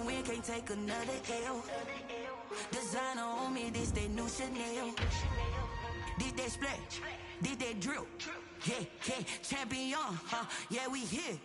win, can't take another L. Designer on me, this that new Chanel. This that splash, this that drill. Yeah, yeah, champion, yeah, we here.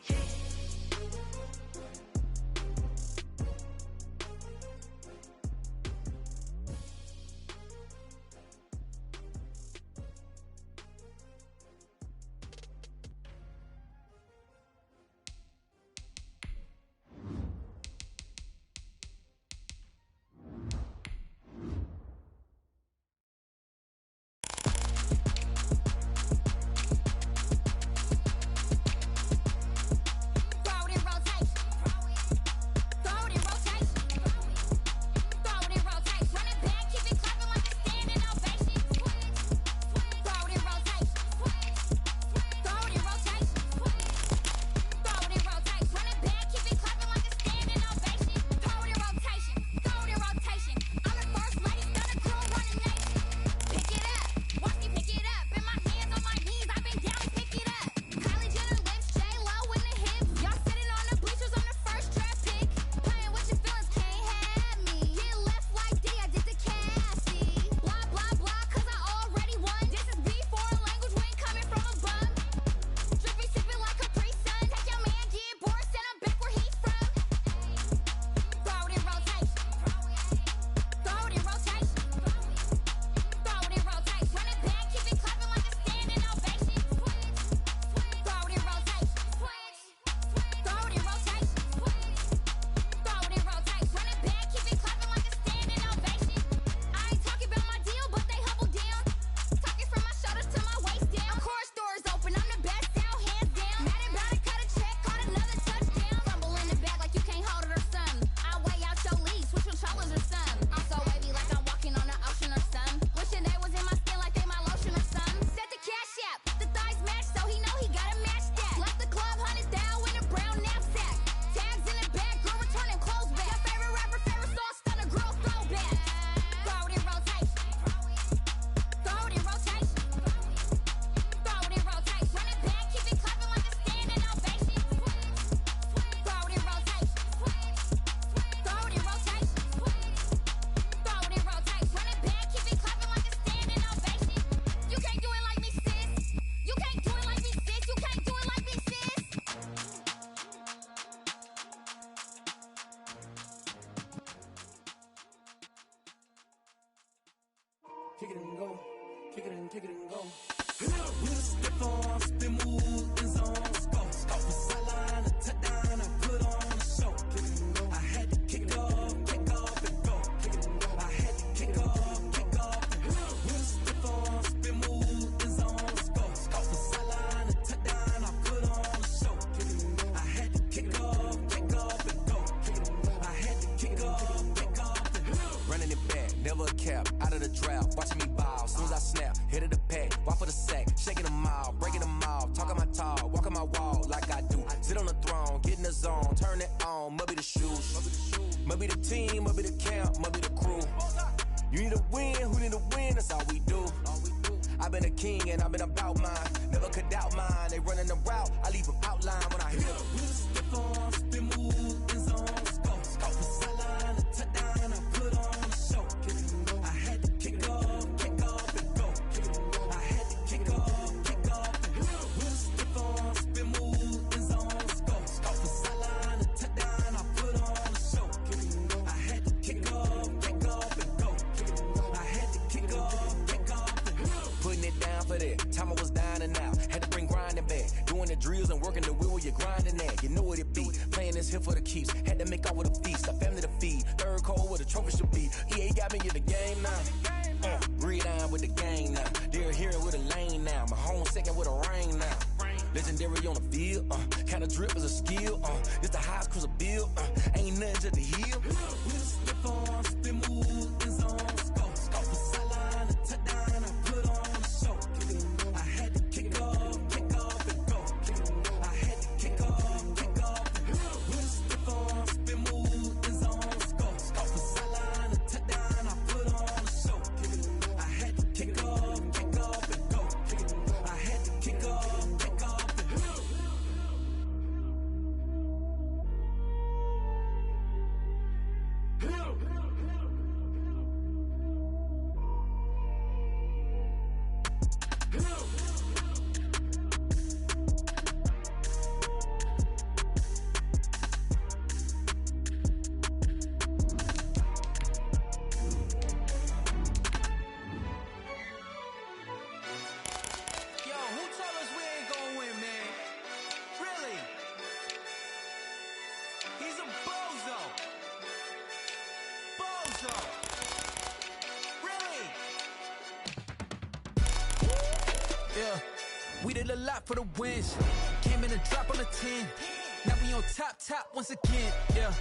kick it and go, kick it and go. With a stiff on, spin move, in zone, go. From sideline to touchdown, I put on a show. Kick it and go. I had to kick off and go. Kick it and go. I had to kick off and go. With a stiff on, spin move, in zone, go. From sideline to touchdown, I put on a show. Kick it and go. I had to kick off and go. Kick it and go. I had to kick off and go. Running it back, never a cap, out of the draft, watching me ball. Soon as I snap, hit of the pack, walk for the sack, shaking them all, breaking them off, talking my talk, walking my wall like I do. Sit on the throne, get in the zone, turn it on, must be the shoes, must be the team, must be the camp, must be the crew. You need a win, who need a win, that's all we do. I've been a king and I've been about mine, never could doubt mine. They running the route, I leave them outline when I hit them. With a stiff on, spin move, in zone, go. From sideline to touchdown, I put on a show. Kick it and go. I had to kick off and go. Kick it and go. I had to kick off and go. With a stiff on, spin move, in zone, go. From sideline to touchdown, I put on a show. Kick it and go. I had to kick off and go. Kick it and go. I had to kick off and go. Putting it down for that, time I was down and out, had to bring grinding back, doing the drills and working the wheel where you're grinding at, you know what it be, playing this here for the keeps, had to make out with a feast, a family to feed, third cold where the trophy should be, EA got me in the game now, breathe down with the game now, they're hearing with a lane now, my home second with a rain now, legendary on the field, kind of drip is a skill, it's the highest cruiser bill, ain't nothing just to heal. With a stiff on, spin move, in zone, go. From sideline to touchdown, I put on a show. Kick it and go. I had to kick off and go. Kick it and go. I had to kick off and go. With a stiff on, spin move, in zone, go. From sideline to touchdown, I put on a show. Kick it and go. I had to kick off and go. Kick it and go. I had to kick off and go. a lot for the wins. Came in a drop on a 10. Now we on top once again. Yeah.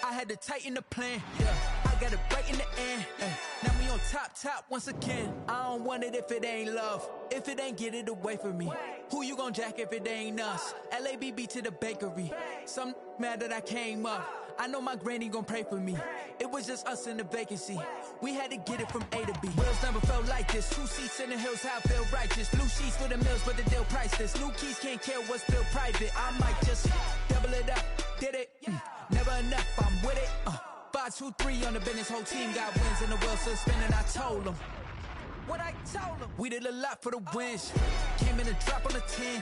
I had to tighten the plan. Yeah. I got it right in the end. Now we on top once again. I don't want it if it ain't love. If it ain't, get it away from me. Who you gon' jack if it ain't us? LABB to the bakery. Some mad that I came up. I know my granny gon' pray for me. It was just us in the vacancy. We had to get it from A to B. Wheels never felt like this. 2 seats in the hills, how I feel righteous. Blue sheets for the mills, but the deal priceless. New keys can't care what's still private. I might just double it up. Did it? Never enough, I'm with it. 5, 2, 3 on the business. Whole team got wins and the wheel still spinning. I told them what I told them. We did a lot for the wins. Came in a drop on a 10.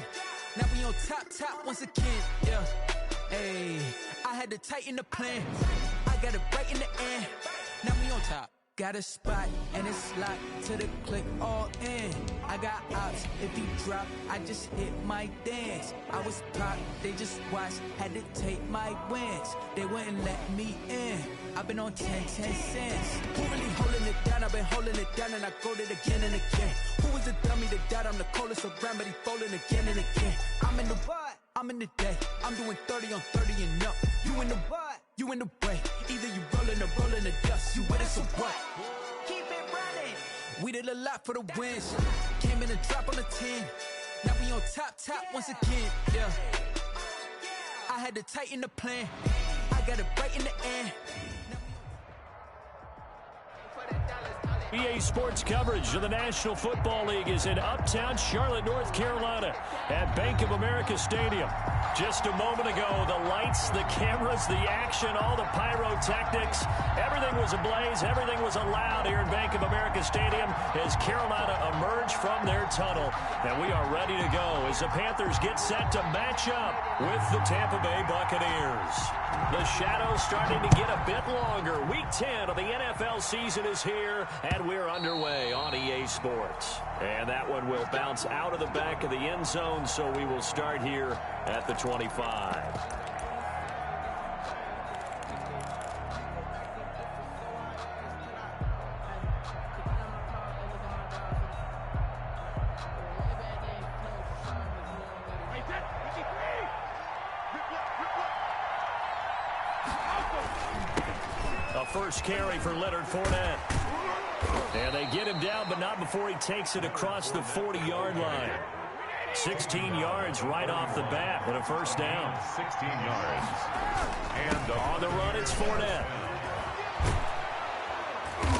Now we on top once again. Yeah. Hey, I had to tighten the plan. I got it right in the end. Now we on top. Got a spot and it's locked to the click all in. I got ops, if he drop, I just hit my dance. I was pop, they just watched, had to take my wins. They wouldn't let me in. I've been on 10 cents. Who really holding it down? I've been holding it down and I go it again and again. Who was the dummy that died? I'm the coldest around, but he folding again and again. I'm in the what? I'm in the day. I'm doing 30 on 30 and up. You in the what? You in the way. Either you rolling or rolling the dust. You with us or what? Keep it running. We did a lot for the wins. Came in a drop on a 10. Now we on top once again. Yeah. I had to tighten the plan. I got it right in the end. EA Sports coverage of the National Football League is in uptown Charlotte, North Carolina at Bank of America Stadium. Just a moment ago, the lights, the cameras, the action, all the pyrotechnics, everything was ablaze, everything was allowed here in Bank of America Stadium as Carolina emerged from their tunnel. And we are ready to go as the Panthers get set to match up with the Tampa Bay Buccaneers. The shadows starting to get a bit longer. Week 10 of the NFL season is here, and we're underway on EA Sports. And that one will bounce out of the back of the end zone, so we will start here at the 25. First carry for Leonard Fournette. And they get him down, but not before he takes it across the 40-yard line. 16 yards right off the bat and a first down. 16 yards. And on the run, it's Fournette.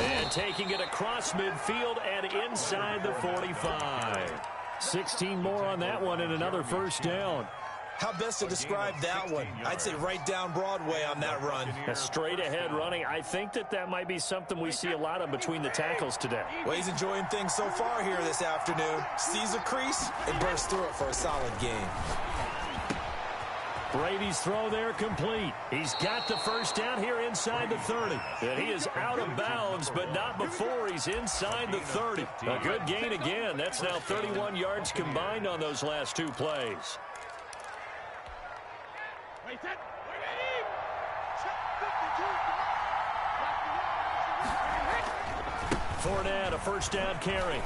And taking it across midfield and inside the 45. 16 more on that one and another first down. How best to describe that one? I'd say right down Broadway on that run. A straight-ahead running. I think that might be something we see a lot of between the tackles today. Well, he's enjoying things so far here this afternoon. Sees a crease and bursts through it for a solid game. Brady's throw there complete. He's got the first down here inside the 30. And he is out of bounds, but not before he's inside the 30. A good gain again. That's now 31 yards combined on those last two plays. Fournette, a first down carry.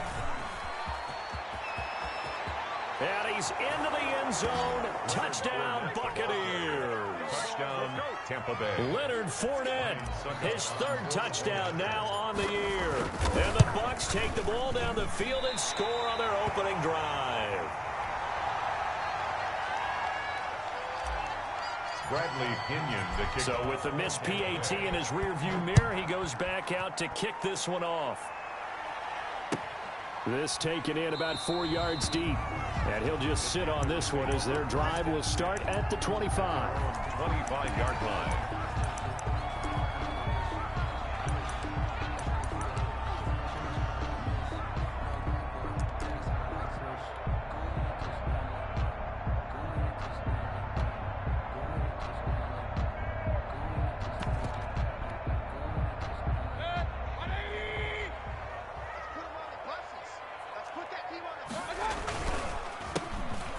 And he's into the end zone. Touchdown, Buccaneers. touchdown, Tampa Bay. Leonard Fournette, his third touchdown now on the year. And the Bucs take the ball down the field and score on their opening drive. Bradley Pinion, the kick. So with the missed PAT in his rearview mirror, he goes back out to kick this one off. This taken in about 4 yards deep. And he'll just sit on this one as their drive will start at the 25. 25-yard line.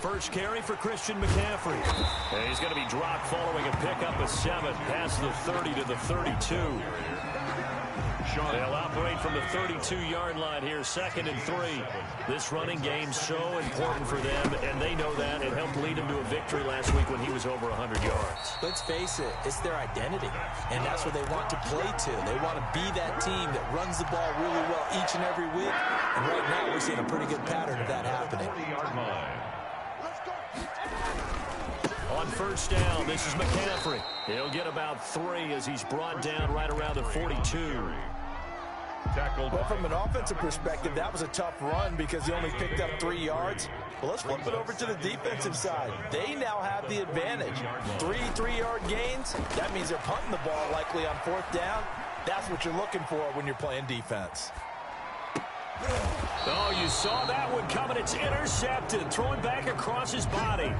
First carry for Christian McCaffrey. And he's going to be dropped following a pickup of 7 past the 30 to the 32. They'll operate from the 32-yard line here, 2nd and 3. This running game's so important for them, and they know that. It helped lead them to a victory last week when he was over 100 yards. Let's face it, it's their identity, and that's what they want to play to. They want to be that team that runs the ball really well each and every week, and right now we're seeing a pretty good pattern of that happening. On first down, this is McCaffrey. He'll get about 3 as he's brought down right around the 42. Well, from an offensive perspective, that was a tough run because he only picked up 3 yards. Well, let's flip it over to the defensive side. They now have the advantage. 3 3-yard gains, that means they're punting the ball likely on 4th down. That's what you're looking for when you're playing defense. Oh, you saw that one coming. It's intercepted. Throwing back across his body.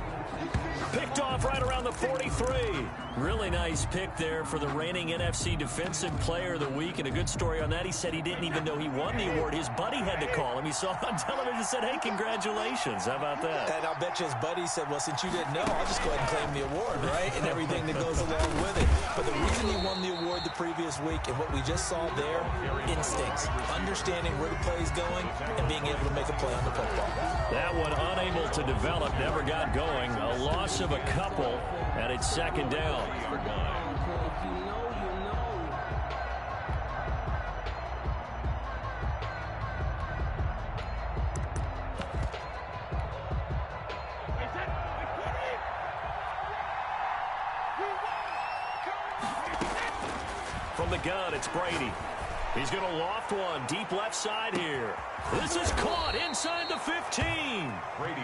Picked off right around the 43. Really nice pick there for the reigning NFC Defensive Player of the Week. And a good story on that. He said he didn't even know he won the award. His buddy had to call him. He saw it on television and said, hey, congratulations. How about that? And I'll bet you his buddy said, well, since you didn't know, I'll just go ahead and claim the award, right? And everything that goes along with it. But the reason he won the award the previous week and what we just saw there, instincts, understanding where the play is going and being able to make a play on the football. That one unable to develop, never got going. A loss of a couple, and it's 2nd down. From the gun, it's Brady. He's going to loft one deep left side here. This is caught inside the 15.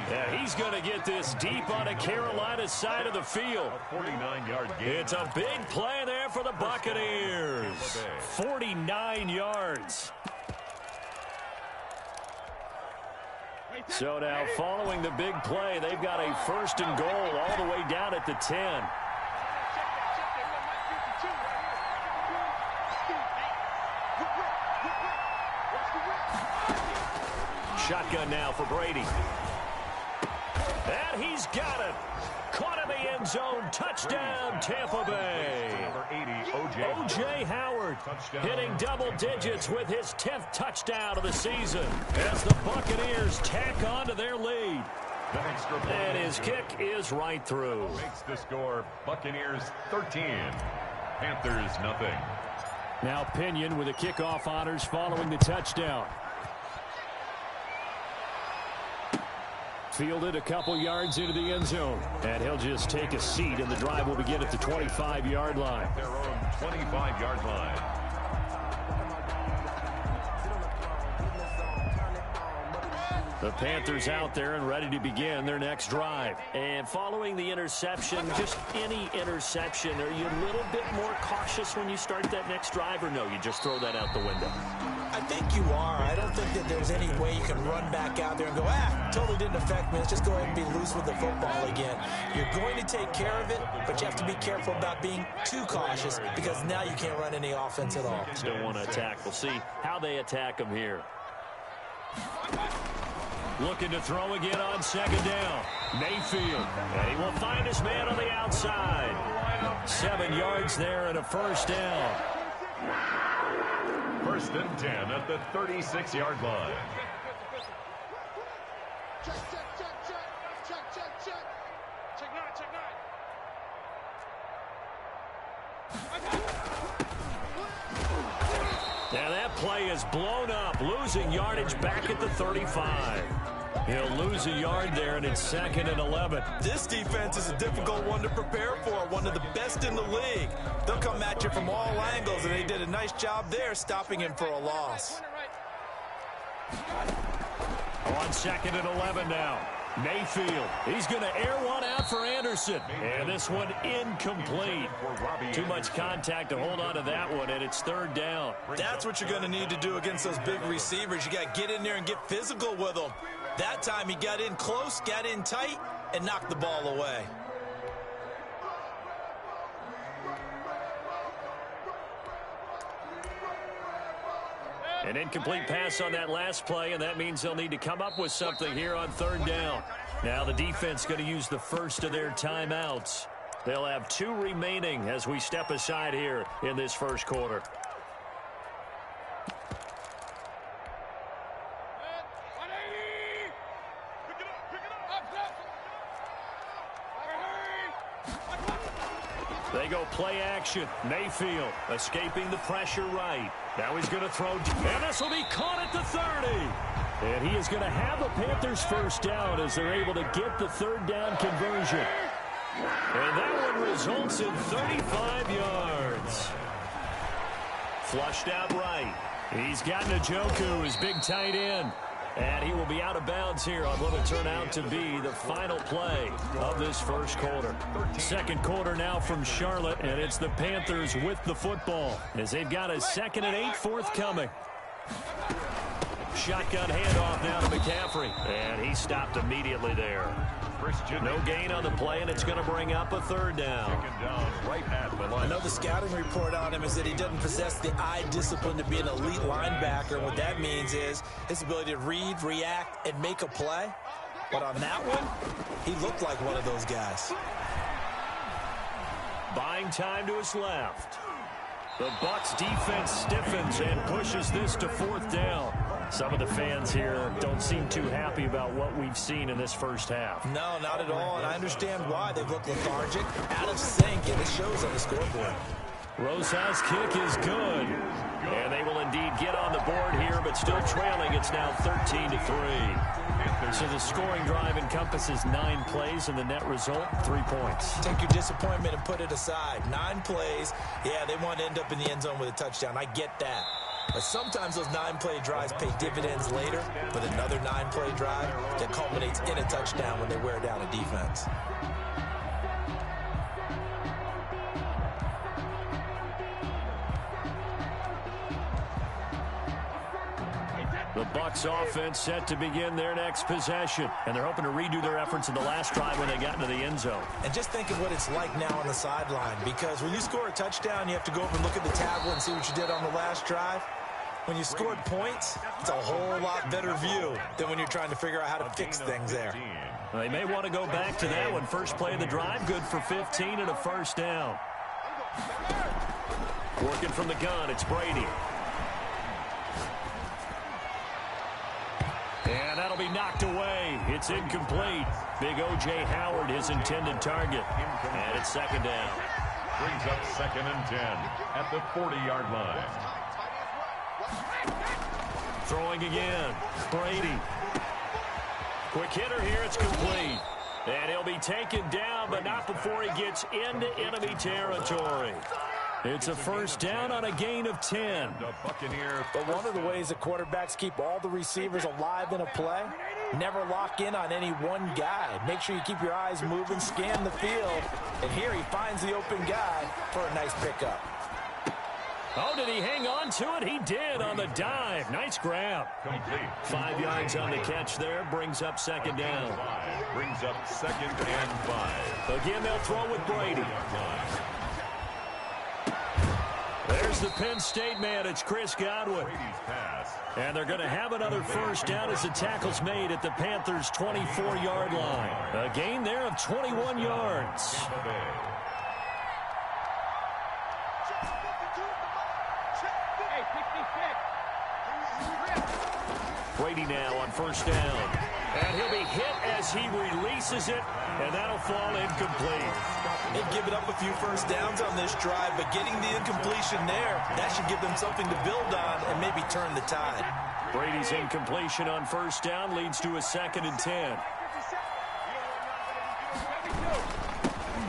Yeah, he's going to get this deep on the Carolina side of the field. 49-yard gain. It's a big play there for the Buccaneers. 49 yards. So now following the big play, they've got a 1st and goal all the way down at the 10. Shotgun now for Brady. And he's got it. Caught in the end zone. Touchdown, Tampa Bay. O.J. Howard hitting double digits with his 10th touchdown of the season as the Buccaneers tack on to their lead. And his kick is right through. Makes the score Buccaneers 13, Panthers nothing. Now Pinion with the kickoff honors following the touchdown. Fielded a couple yards into the end zone. And he'll just take a seat, and the drive will begin at the 25-yard line. Their own 25-yard line. The Panthers out there and ready to begin their next drive. And following the interception, just any interception, are you a little bit more cautious when you start that next drive, or no, you just throw that out the window? I think you are. I don't think that there's any way you can run back out there and go, totally didn't affect me. Let's just go ahead and be loose with the football again. You're going to take care of it, but you have to be careful about being too cautious because now you can't run any offense at all. Still want to attack. We'll see how they attack him here. Looking to throw again on 2nd down. Mayfield. And he will find his man on the outside. 7 yards there and a 1st down. 1st and 10 at the 36-yard line. Now that play is blown up, losing yardage back at the 35. He'll lose a yard there, and it's 2nd and 11. This defense is a difficult one to prepare for, one of the best in the league. They'll come at you from all angles, and they did a nice job there stopping him for a loss. On 2nd and 11 now. Mayfield, he's going to air one out for Anderson. And this one incomplete. Too much contact to hold on to that one, and it's 3rd down. That's what you're going to need to do against those big receivers. You got to get in there and get physical with them. That time he got in close, got in tight, and knocked the ball away. An incomplete pass on that last play, and that means they'll need to come up with something here on 3rd down. Now the defense going to use the first of their timeouts. They'll have 2 remaining as we step aside here in this 1st quarter. play action. Mayfield escaping the pressure right. Now he's going to throw, and this will be caught at the 30. And he is going to have a Panthers first down as they're able to get the third down conversion. And that one results in 35 yards. Flushed out right. He's got Njoku, his big tight end. And he will be out of bounds here on what will turn out to be the final play of this first quarter. Second quarter now from Charlotte, and it's the Panthers with the football as they've got a 2nd and 8 forthcoming. Shotgun handoff now to McCaffrey, and he stopped immediately there. No gain on the play, and it's going to bring up a third down. I know the scouting report on him is that he doesn't possess the eye discipline to be an elite linebacker. And what that means is his ability to read, react, and make a play. But on that one, he looked like one of those guys. Buying time to his left. The Bucs defense stiffens and pushes this to 4th down. Some of the fans here don't seem too happy about what we've seen in this first half. No, not at all, and I understand why. They've looked lethargic, out of sync, and it shows on the scoreboard. Rosa's kick is good, and they will indeed get on the board here, but still trailing. It's now 13-3. So the scoring drive encompasses 9 plays, and the net result, 3 points. Take your disappointment and put it aside. 9 plays, yeah, they want to end up in the end zone with a touchdown. I get that. But sometimes those 9-play drives pay dividends later with another 9-play drive that culminates in a touchdown when they wear down a defense. The Bucs offense set to begin their next possession, and they're hoping to redo their efforts in the last drive when they got into the end zone. And just think of what it's like now on the sideline, because when you score a touchdown, you have to go over and look at the tablet and see what you did on the last drive. When you scored points, it's a whole lot better view than when you're trying to figure out how to fix things there. They may want to go back to that one. First play of the drive, good for 15 and a first down. Working from the gun, it's Brady. And that'll be knocked away. It's incomplete. Big O.J. Howard, his intended target. And it's 2nd down. Brings up 2nd and 10 at the 40-yard line. Throwing again. Brady. Quick hitter here. It's complete. And he'll be taken down, but not before he gets into enemy territory. It's a first down on a gain of 10. But one of the ways that quarterbacks keep all the receivers alive in a play, never lock in on any one guy. Make sure you keep your eyes moving, scan the field. And here he finds the open guy for a nice pickup. Oh, did he hang on to it? He did on the dive. Nice grab. Complete. 5 yards on the catch there. Brings up 2nd down. Brings up 2nd and 5. Again, they'll throw with Brady. There's the Penn State man. It's Chris Godwin. And they're going to have another first down as the tackle's made at the Panthers' 24-yard line. A gain there of 21 yards. Brady now on first down. And he'll be hit as he releases it, and that'll fall incomplete. They've given up a few first downs on this drive, but getting the incompletion there, that should give them something to build on and maybe turn the tide. Brady's incompletion on first down leads to a 2nd and 10.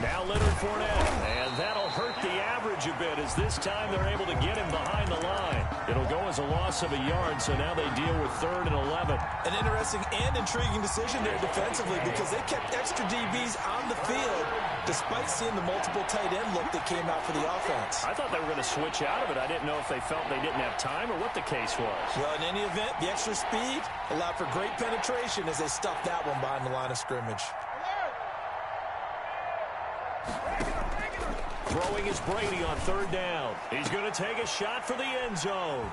Now Leonard Fournette, and that'll hurt the average a bit as this time they're able to get him behind the line. It'll go as a loss of a yard, so now they deal with 3rd and 11. An interesting and intriguing decision there defensively because they kept extra DBs on the field despite seeing the multiple tight end look that came out for the offense. I thought they were going to switch out of it. I didn't know if they felt they didn't have time or what the case was. Well, in any event, the extra speed allowed for great penetration as they stuffed that one behind the line of scrimmage. Throwing is Brady on 3rd down. He's going to take a shot for the end zone.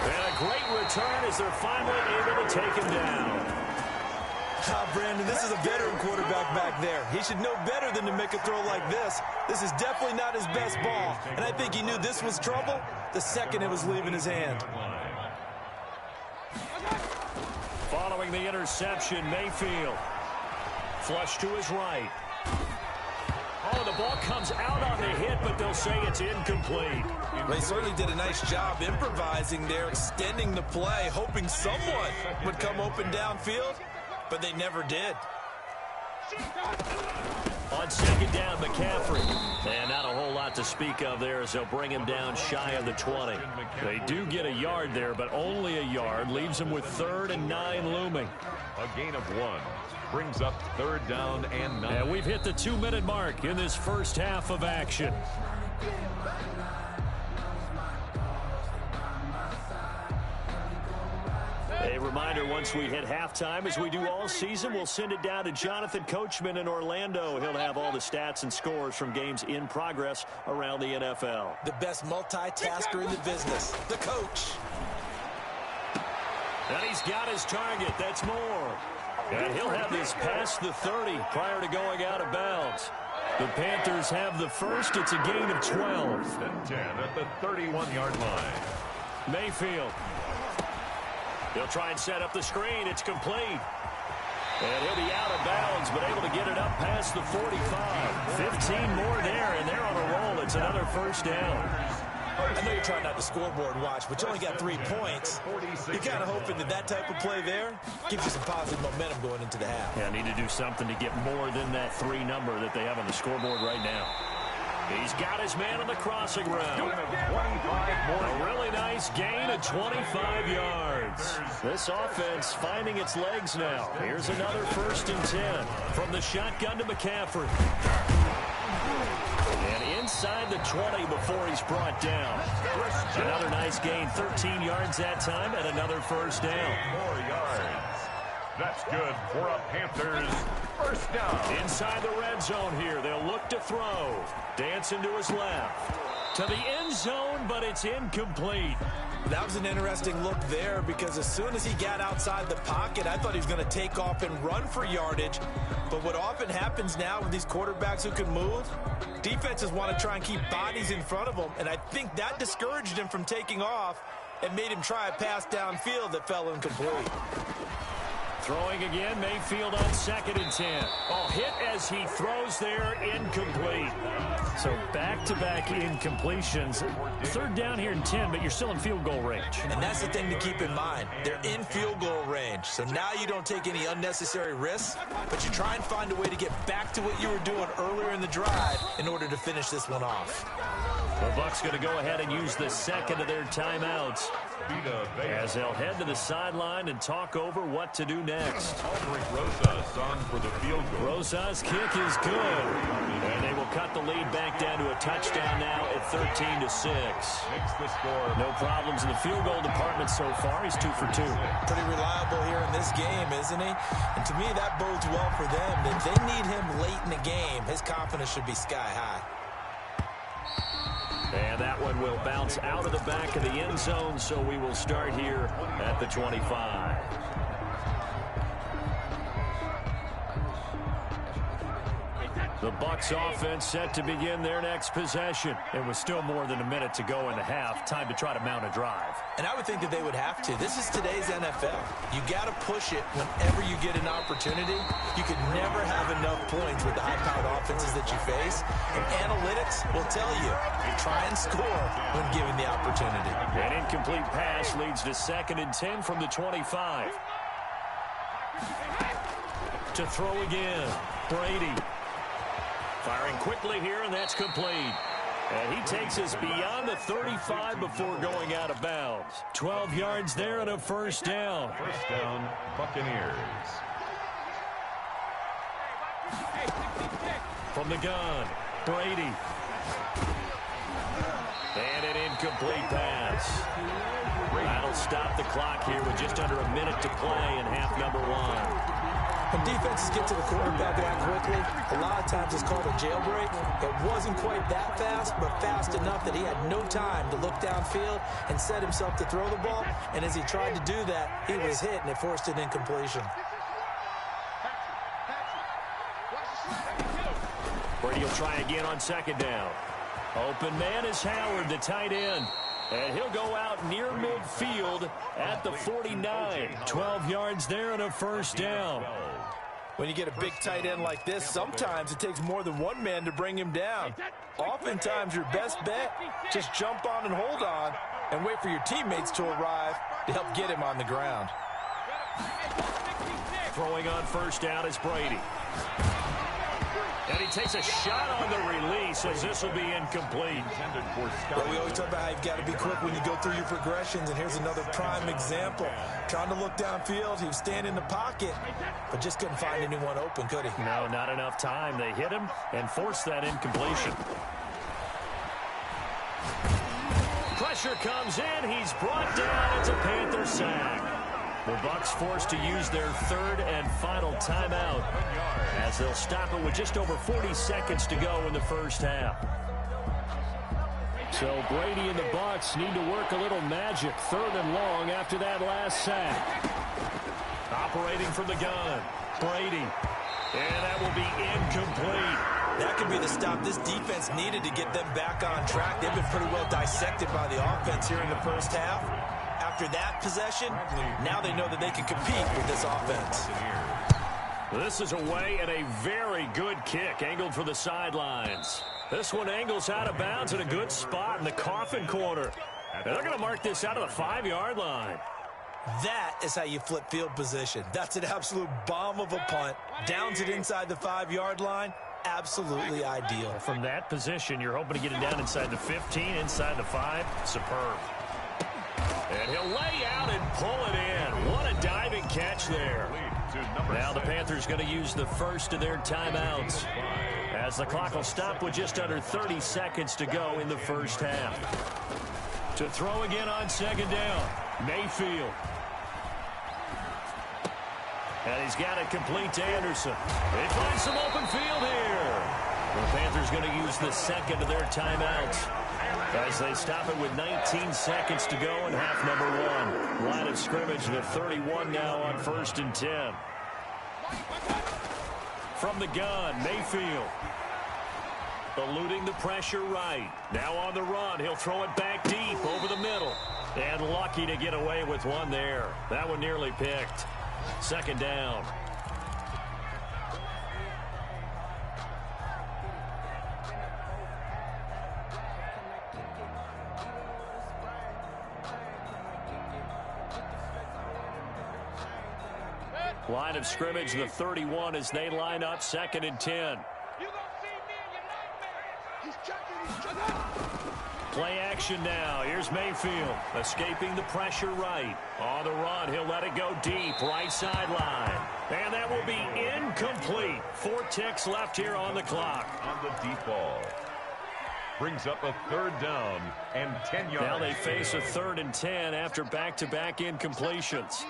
And a great return as they're finally able to take him down. Brandon, this is a veteran quarterback back there. He should know better than to make a throw like this. This is definitely not his best ball. And I think he knew this was trouble the second it was leaving his hand. Following the interception, Mayfield. Flush to his right. ball comes out on the hit, but they'll say it's incomplete. They certainly did a nice job improvising there, extending the play, hoping someone would come open downfield, but they never did. On second down, McCaffrey. And not a whole lot to speak of there as they'll bring him down shy of the 20. They do get a yard there, but only a yard. Leaves them with 3rd and 9 looming. A gain of 1 brings up 3rd down and 9. And we've hit the 2-minute mark in this first half of action. A reminder, once we hit halftime, as we do all season, we'll send it down to Jonathan Coachman in Orlando. He'll have all the stats and scores from games in progress around the NFL. The best multitasker in the business, the coach. And he's got his target. That's more. And he'll have this past the 30 prior to going out of bounds. The Panthers have the first. It's a gain of 12. And 10 at the 31-yard line. Mayfield. He'll try and set up the screen. It's complete. And he'll be out of bounds, but able to get it up past the 45. 15 more there, and they're on a roll. It's another first down. I know you're trying not to scoreboard watch, but you only got 3 points. You're kind of hoping that type of play there gives you some positive momentum going into the half. Yeah, need to do something to get more than that 3 number that they have on the scoreboard right now. He's got his man on the crossing route. A really nice gain of 25 yards. This offense finding its legs now. Here's another 1st and 10 from the shotgun to McCaffrey. And inside the 20 before he's brought down. Another nice gain, 13 yards that time, and another first down. 4 yards. That's good for a Panthers first down. Inside the red zone here. They'll look to throw. Dancing to his left. To the end zone, but it's incomplete. That was an interesting look there because as soon as he got outside the pocket, I thought he was going to take off and run for yardage. But what often happens now with these quarterbacks who can move, defenses want to try and keep bodies in front of them, and I think that discouraged him from taking off and made him try a pass downfield that fell incomplete. Throwing again, Mayfield on 2nd and 10. Oh, hit as he throws there, incomplete. So back-to-back incompletions. 3rd down here and 10, but you're still in field goal range. And that's the thing to keep in mind. They're in field goal range. So now you don't take any unnecessary risks, but you try and find a way to get back to what you were doing earlier in the drive in order to finish this one off. The Bucs going to go ahead and use the 2nd of their timeouts as they'll head to the sideline and talk over what to do next. Rosas on for the field goal. Rosas' kick is good. And they will cut the lead back down to a touchdown now at 13-6. Makes the score. No problems in the field goal department so far. He's 2 for 2. Pretty reliable here in this game, isn't he? And to me, that bodes well for them. That they need him late in the game. His confidence should be sky high. And that one will bounce out of the back of the end zone, so we will start here at the 25. The Bucs offense set to begin their next possession. It was still more than a minute to go in the half. Time to try to mount a drive. And I would think that they would have to. This is today's NFL. You got to push it whenever you get an opportunity. You could never have enough points with the high-powered offenses that you face. And analytics will tell you, try and score when given the opportunity. An incomplete pass leads to 2nd and 10 from the 25. To throw again, Brady. Firing quickly here, and that's complete. And he takes us beyond the 35 before going out of bounds. 12 yards there and a first down. First down, Buccaneers. From the gun, Brady. And an incomplete pass. That'll stop the clock here with just under a minute to play in half number 1. When defenses get to the quarterback that quickly, a lot of times it's called a jailbreak. It wasn't quite that fast, but fast enough that he had no time to look downfield and set himself to throw the ball. And as he tried to do that, he was hit, and it forced an incompletion. Brady will try again on 2nd down. Open man is Howard, the tight end. And he'll go out near midfield at the 49. 12 yards there and a first down. When you get a big tight end like this, sometimes it takes more than one man to bring him down. Oftentimes, your best bet, just jump on and hold on and wait for your teammates to arrive to help get him on the ground. Throwing on first down is Brady. And he takes a shot on the release as this will be incomplete. Well, we always talk about how you've got to be quick when you go through your progressions, and here's another prime example. Trying to look downfield, he was standing in the pocket, but just couldn't find anyone open, could he? No, not enough time. They hit him and forced that incompletion. Pressure comes in. He's brought down. It's a Panther sack. The Bucs forced to use their third and final timeout as they'll stop it with just over 40 seconds to go in the first half. So Brady and the Bucs need to work a little magic, third and long after that last sack. Operating from the gun, Brady. And that will be incomplete. That could be the stop this defense needed to get them back on track. They've been pretty well dissected by the offense here in the first half. After that possession, now they know that they can compete with this offense. This is away and a very good kick angled for the sidelines. This one angles out of bounds in a good spot in the coffin corner. And they're going to mark this out of the 5-yard line. That is how you flip field position. That's an absolute bomb of a punt. Downs it inside the 5-yard line. Absolutely ideal. From that position, you're hoping to get it down inside the 15, inside the 5. Superb. And he'll lay out and pull it in. What a diving catch there. Now the Panthers going to use the first of their timeouts as the clock will stop with just under 30 seconds to go in the first half. To throw again on second down, Mayfield. And he's got it complete to Anderson. They find some open field here. The Panthers going to use the second of their timeouts as they stop it with 19 seconds to go in half number 1. Line of scrimmage, the 31 now on 1st and 10. From the gun, Mayfield. Eluding the pressure right. Now on the run. He'll throw it back deep over the middle. And lucky to get away with one there. That one nearly picked. Second down. Line of scrimmage, the 31 as they line up 2nd and 10. Play action now. Here's Mayfield escaping the pressure right. On the run, he'll let it go deep, right sideline. And that will be incomplete. 4 ticks left here on the clock. On the deep ball. Brings up a 3rd down and 10 yards. Now they face a 3rd and 10 after back-to-back incompletions.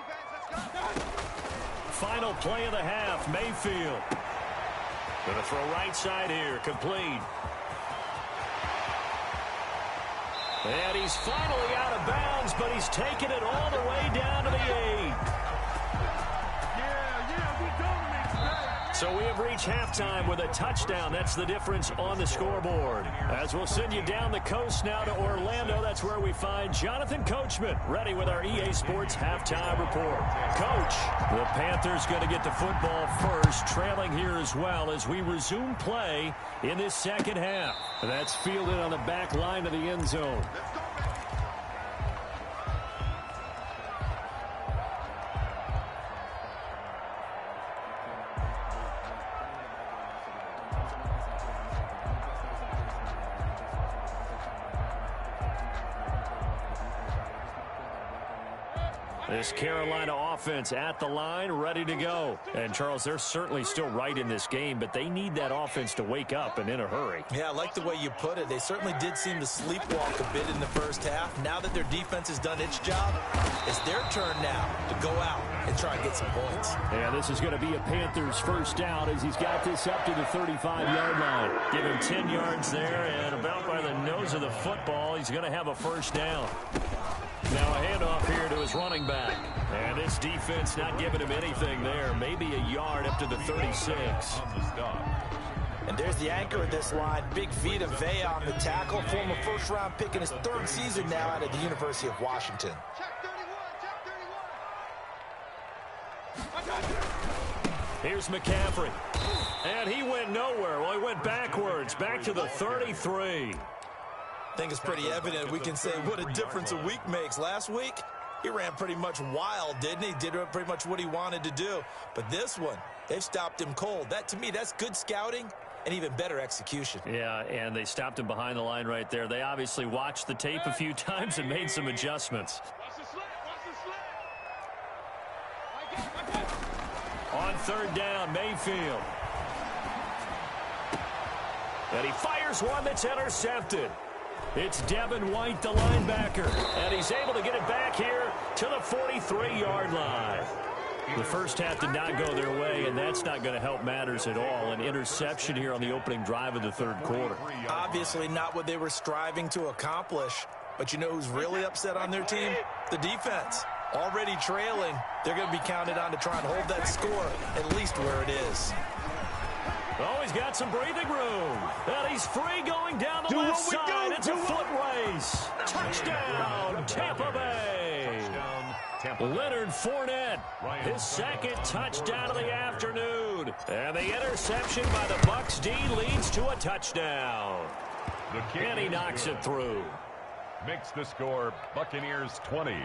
Final play of the half, Mayfield. Going to throw right side here, complete. And he's finally out of bounds, but he's taken it all the way down to the 8. So we have reached halftime with a touchdown. That's the difference on the scoreboard. As we'll send you down the coast now to Orlando, that's where we find Jonathan Coachman ready with our EA Sports halftime report. Coach, the Panthers going to get the football first, trailing here as well as we resume play in this second half. That's fielded on the back line of the end zone. This Carolina offense at the line, ready to go. And, Charles, they're certainly still right in this game, but they need that offense to wake up and in a hurry. Yeah, I like the way you put it. They certainly did seem to sleepwalk a bit in the first half. Now that their defense has done its job, it's their turn now to go out and try and get some points. Yeah, this is going to be a Panthers first down as he's got this up to the 35-yard line. Give him 10 yards there, and about by the nose of the football, he's going to have a first down. Now a handoff here to his running back. And this defense not giving him anything there. Maybe a yard up to the 36. And there's the anchor of this line. Big Vita Vea on the tackle. Former first-round pick in his 3rd season now out of the University of Washington. Here's McCaffrey. And he went nowhere. Well, he went backwards, back to the 33. I think it's pretty evident we can say what a difference a week makes. Last week, he ran pretty much wild, didn't he? Did pretty much what he wanted to do. But this one, they've stopped him cold. That, to me, that's good scouting and even better execution. Yeah, and they stopped him behind the line right there. They obviously watched the tape a few times and made some adjustments. On third down, Mayfield. And he fires one that's intercepted. It's Devin White, the linebacker. And he's able to get it back here to the 43-yard line. The first half did not go their way, and that's not going to help matters at all. An interception here on the opening drive of the third quarter. Obviously not what they were striving to accomplish. But you know who's really upset on their team? The defense. Already trailing, they're going to be counted on to try and hold that score at least where it is. Oh, he's got some breathing room. And he's free going down the left side. It's a foot race. Touchdown, Tampa Bay. Leonard Fournette, his second touchdown of the afternoon. And the interception by the Bucs D leads to a touchdown. And he knocks it through. Makes the score Buccaneers 20,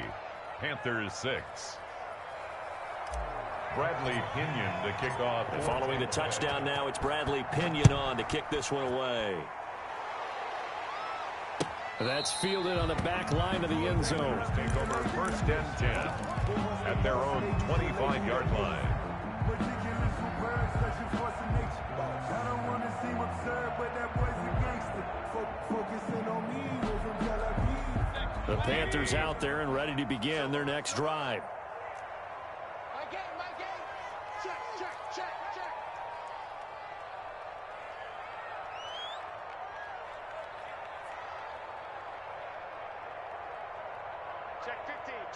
Panthers 6. Bradley Pinion to kick off. And following the touchdown now, it's Bradley Pinion on to kick this one away. That's fielded on the back line of the end zone. Take over first and 10 at their own 25-yard line. The Panthers out there and ready to begin their next drive.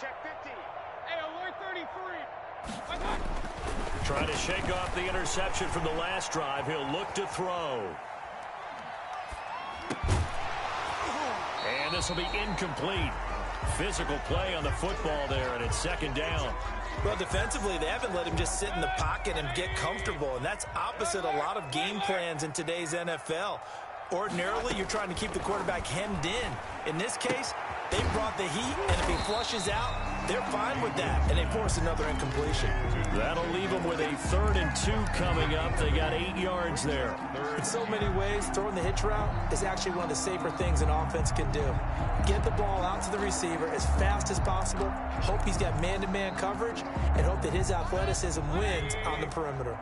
Check 50. Hey, alert 33. Trying to shake off the interception from the last drive. He'll look to throw. And this will be incomplete. Physical play on the football there, and it's second down. Well, defensively, they haven't let him just sit in the pocket and get comfortable, and that's opposite a lot of game plans in today's NFL. Ordinarily, you're trying to keep the quarterback hemmed in. In this case, they brought the heat, and if he flushes out, they're fine with that, and they force another incompletion. That'll leave them with a 3rd and 2 coming up. They got 8 yards there. In so many ways, throwing the hitch route is actually one of the safer things an offense can do. Get the ball out to the receiver as fast as possible, hope he's got man-to-man coverage, and hope that his athleticism wins on the perimeter.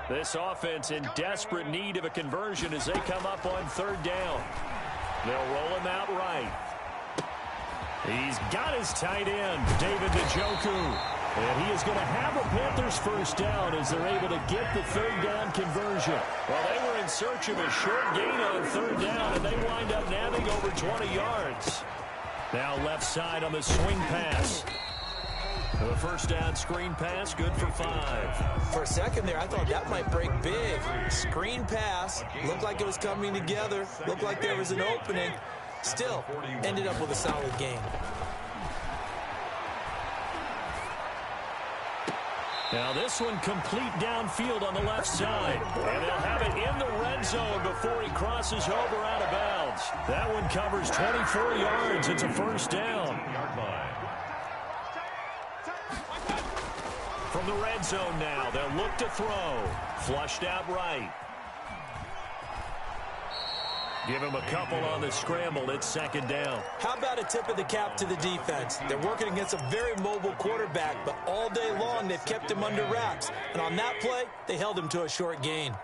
This offense in desperate need of a conversion as they come up on 3rd down. They'll roll him out right. He's got his tight end, David Njoku. And he is going to have a Panthers first down as they're able to get the 3rd down conversion. Well, they were in search of a short gain on 3rd down, and they wind up nabbing over 20 yards. Now left side on the swing pass. The first down screen pass, good for 5. For a second there, I thought that might break big. Screen pass, looked like it was coming together, looked like there was an opening. Still, ended up with a solid game. Now this one complete downfield on the left side. And they'll have it in the red zone before he crosses over out of bounds. That one covers 24 yards. It's a first down. From the red zone now, they'll look to throw. Flushed out right. Give him a couple on the scramble. It's second down. How about a tip of the cap to the defense? They're working against a very mobile quarterback, but all day long they've kept him under wraps. And on that play, they held him to a short gain.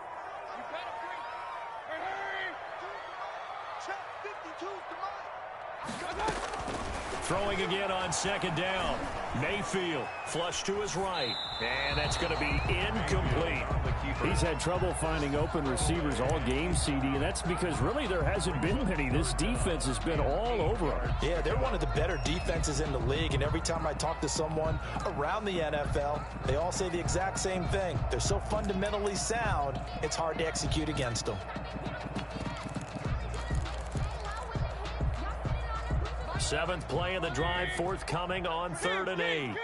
Throwing again on second down. Mayfield flush to his right. And that's going to be incomplete. He's had trouble finding open receivers all game, CD, and that's because really there hasn't been many. This defense has been all over him. Yeah, they're one of the better defenses in the league, and every time I talk to someone around the NFL, they all say the exact same thing. They're so fundamentally sound, it's hard to execute against them. Seventh play of the drive, forthcoming on 3rd and 8.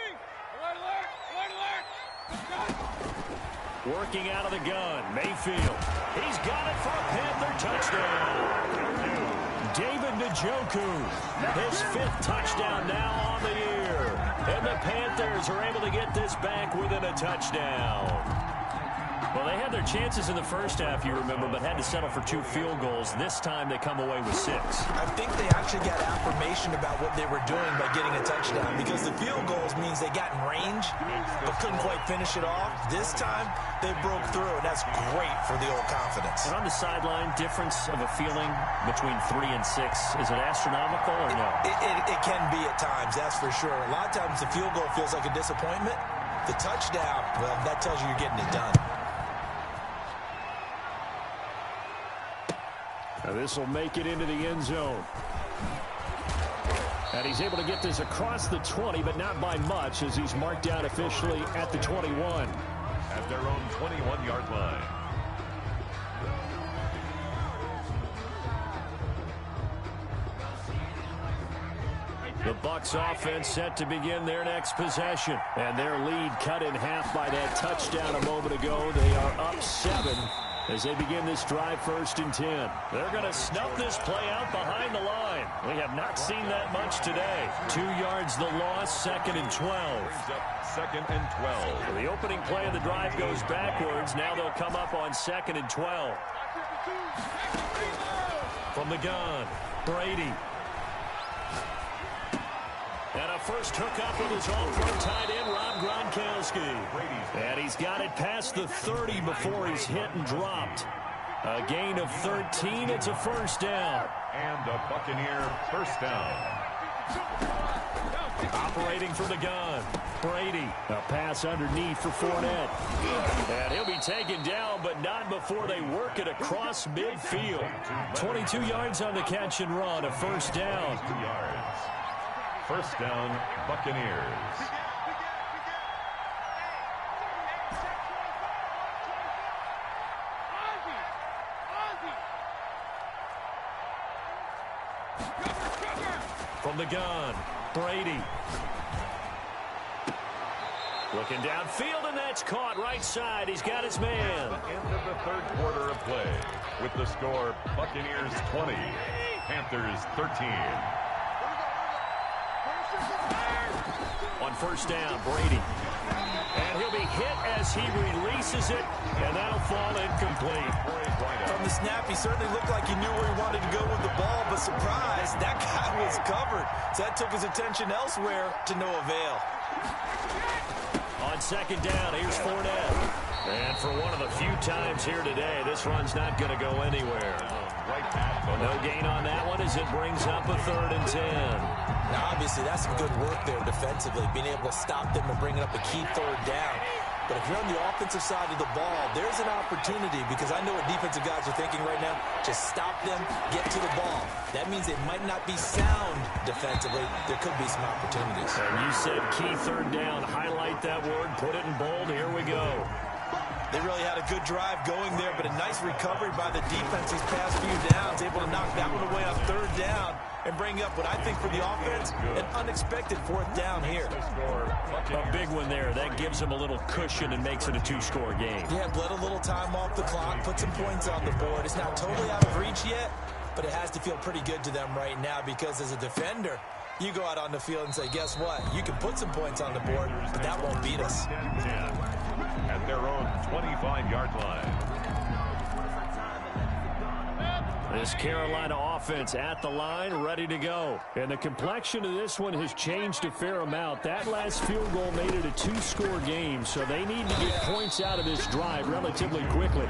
Working out of the gun, Mayfield. He's got it for a Panther touchdown. David Njoku, his 5th touchdown now on the year. And the Panthers are able to get this back within a touchdown. Well, they had their chances in the first half, you remember, but had to settle for 2 field goals. This time they come away with 6. I think they actually got affirmation about what they were doing by getting a touchdown, because the field goals means they got in range but couldn't quite finish it off. This time they broke through, and that's great for the old confidence. And on the sideline, difference of a feeling between 3 and 6, is it astronomical or no? It can be at times, that's for sure. A lot of times the field goal feels like a disappointment. The touchdown, well, that tells you you're getting it done. Now this will make it into the end zone. And he's able to get this across the 20, but not by much, as he's marked down officially at the 21. At their own 21-yard line. The Bucs offense set to begin their next possession. And their lead cut in half by that touchdown a moment ago. They are up 7 as they begin this drive, 1st and 10. They're going to snuff this play out behind the line. We have not seen that much today. 2 yards the loss, 2nd and 12. 2nd and 12. So the opening play of the drive goes backwards. Now they'll come up on 2nd and 12. From the gun, Brady. And a first hookup with his all-pro tight end, Rob Gronkowski. And he's got it past the 30 before he's hit and dropped. A gain of 13. It's a 1st down. And a Buccaneer 1st down. Operating from the gun, Brady. A pass underneath for Fournette. And he'll be taken down, but not before they work it across midfield. 22 yards on the catch and run, a 1st down. 2 yards. 1st down, Buccaneers. From the gun, Brady. Looking downfield, and that's caught right side. He's got his man. End of the 3rd quarter of play. With the score, Buccaneers 20, Panthers 13. On 1st down, Brady. And he'll be hit as he releases it, and that'll fall incomplete. From the snap, he certainly looked like he knew where he wanted to go with the ball, but surprise, that guy was covered. So that took his attention elsewhere to no avail. On 2nd down, here's Fournette. And for one of the few times here today, this run's not going to go anywhere. No gain on that one as it brings up a 3rd and 10. Now, obviously, that's some good work there defensively, being able to stop them and bringing up a key 3rd down. But if you're on the offensive side of the ball, there's an opportunity, because I know what defensive guys are thinking right now. Just stop them, get to the ball. That means it might not be sound defensively. There could be some opportunities. And you said key 3rd down. Highlight that word, put it in bold. Here we go. They really had a good drive going there, but a nice recovery by the defense these past few downs, able to knock that one away on 3rd down and bring up what I think for the offense, an unexpected 4th down here. A big one there. That gives them a little cushion and makes it a 2-score game. Yeah, bled a little time off the clock, put some points on the board. It's not totally out of reach yet, but it has to feel pretty good to them right now, because as a defender, you go out on the field and say, guess what? You can put some points on the board, but that won't beat us. At their own 25-yard line. This Carolina offense at the line, ready to go. And the complexion of this one has changed a fair amount. That last field goal made it a 2-score game, so they need to get points out of this drive relatively quickly.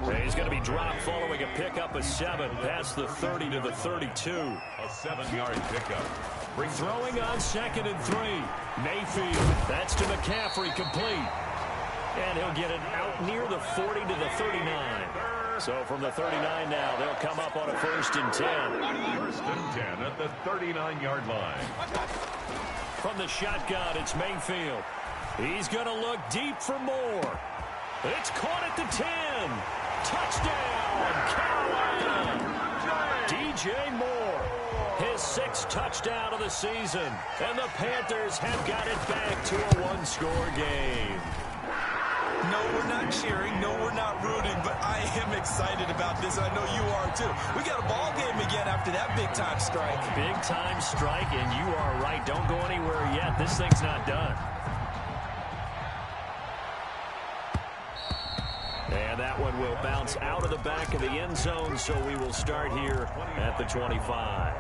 And he's going to be dropped following a pickup of 7 past the 30 to the 32. A 7-yard pickup. Throwing on 2nd and 3. Mayfield. That's to McCaffrey, complete. And he'll get it out near the 40 to the 39. So from the 39 now, they'll come up on a 1st and 10. 1st and 10 at the 39-yard line. From the shotgun, it's Mayfield. He's going to look deep for more. It's caught at the 10. Touchdown, Carolina. DJ Moore, his 6th touchdown of the season. And the Panthers have got it back to a 1-score game. No, we're not cheering. No, we're not rooting, but I am excited about this. I know you are too. We got a ball game again after that big-time strike. Big-time strike, and you are right. Don't go anywhere yet. This thing's not done. And that one will bounce out of the back of the end zone, so we will start here at the 25.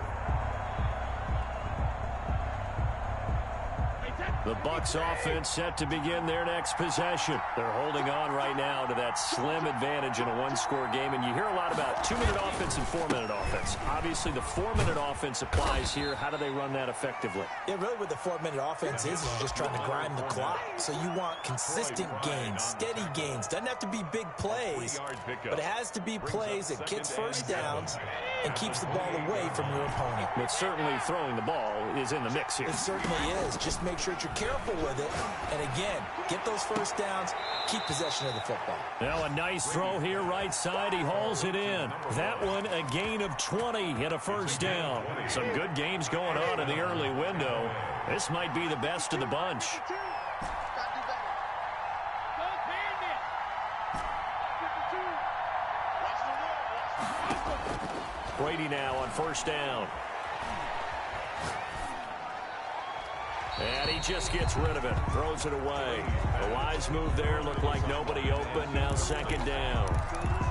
The Bucs offense set to begin their next possession. They're holding on right now to that slim advantage in a one-score game, and you hear a lot about 2-minute offense and 4-minute offense. Obviously, the 4-minute offense applies here. How do they run that effectively? Yeah, really what the 4-minute offense is just trying to grind the clock. So you want consistent gains, steady gains. Doesn't have to be big plays, but it has to be plays that gets first downs and keeps the ball away from your opponent. But certainly throwing the ball is in the mix here. It certainly is. Just make sure that you're careful with it. And again, get those first downs, keep possession of the football. Now a nice throw here right side. He hauls it in. That one a gain of 20 and a first down. Some good games going on in the early window. This might be the best of the bunch. Brady now on first down. And he just gets rid of it. Throws it away. A wise move there. Looked like nobody open. Now second down.